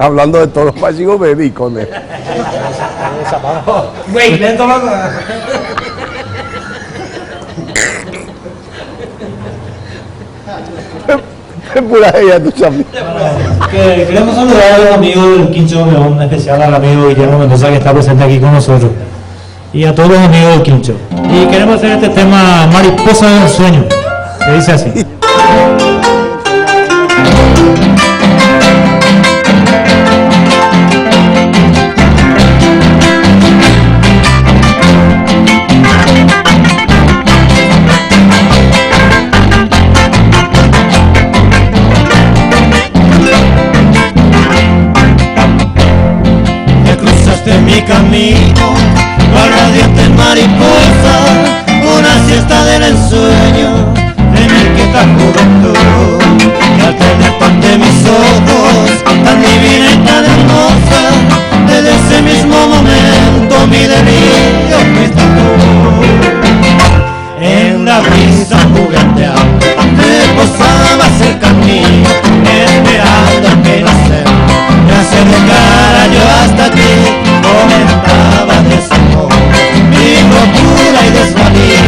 Hablando de toros, pasivo bebí con él. Güey, lento loco. Es pura ella, tú sabes. Queremos saludar a los amigos del Quincho León, en especial al amigo Guillermo Mendoza que está presente aquí con nosotros. Y a todos los amigos del Quincho. Y queremos hacer este tema Mariposa del Sueño, que dice así. Mi camino, cual radiante mariposa, una siesta del ensueño de mi quieta juventud. Y al tenerte ante mis ojos, tan divina y tan hermosa, desde ese mismo momento mi delirio fuiste tú. En la brisa jugueteando, te posabas cerca mío, esperando que no sé, me acercara yo hasta ti. Comentaba de su amor, mi locura y desvarío,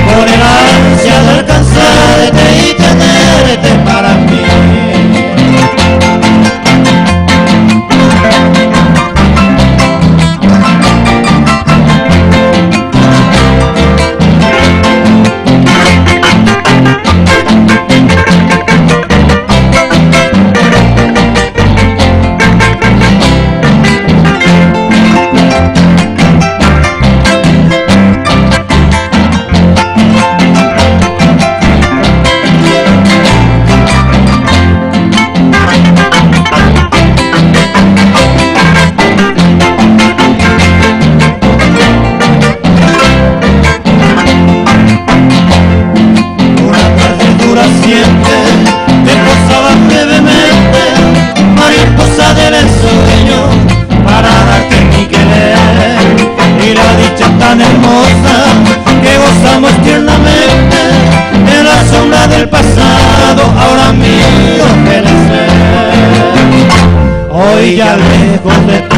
por el ansia de alcanzarte y tenerte para mí. Tan hermosa que gozamos tiernamente en la sombra del pasado, ahora mío feliz. Hoy ya lejos de